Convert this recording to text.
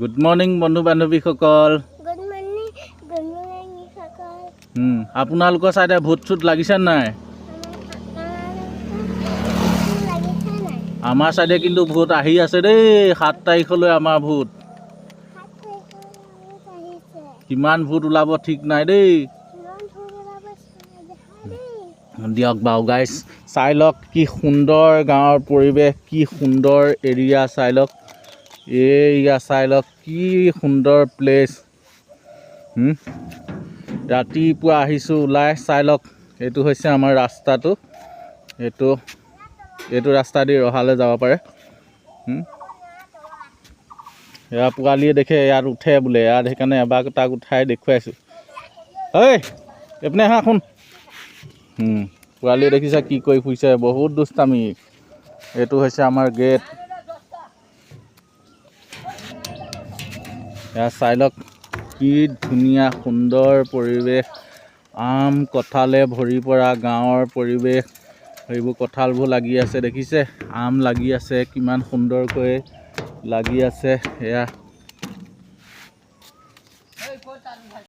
Good morning বন্ধু বান্ধৱীসকল। Good morning সকল। আপোনালোকৰ চাইডে ভূত চুত লাগিছে নাই? আমাৰ চাইডে কিন্তু ভূত আহি আছে দেই। 7 তাৰিখলৈ আমাৰ ভূত। কিমান ভূত ওলাব ঠিক নাই দেই। দিয়ক বাৰু গাইছ, চাই লওক কি সুন্দৰ গাঁৱৰ পৰিৱেশ, কি সুন্দৰ এৰিয়া চাই লওক। এৰিয়া চাই লওক কি সুন্দৰ প্লেচ। ৰাতিপুৱা আহিছোঁ ওলাই, চাই লওক। এইটো হৈছে আমাৰ ৰাস্তাটো। এইটো ৰাস্তা দি ৰহালৈ যাব পাৰে। এয়া পোৱালীয়ে দেখে ইয়াত উঠে বোলে, ইয়াত সেইকাৰণে এবাৰ তাক উঠাই দেখুৱাইছোঁ। ঐ এইপিনে আহা শুন। পোৱালীয়ে দেখিছে কি কৰি ফুৰিছে, বহুত দুষ্টামি। এইটো হৈছে আমাৰ গেট। এয়া চাই লওক কি ধুনীয়া সুন্দৰ পৰিৱেশ। আম কঁঠালে ভৰি পৰা গাঁৱৰ পৰিৱেশ। এইবোৰ কঁঠালবোৰ লাগি আছে দেখিছে, আম লাগি আছে কিমান সুন্দৰকৈ লাগি আছে। এয়া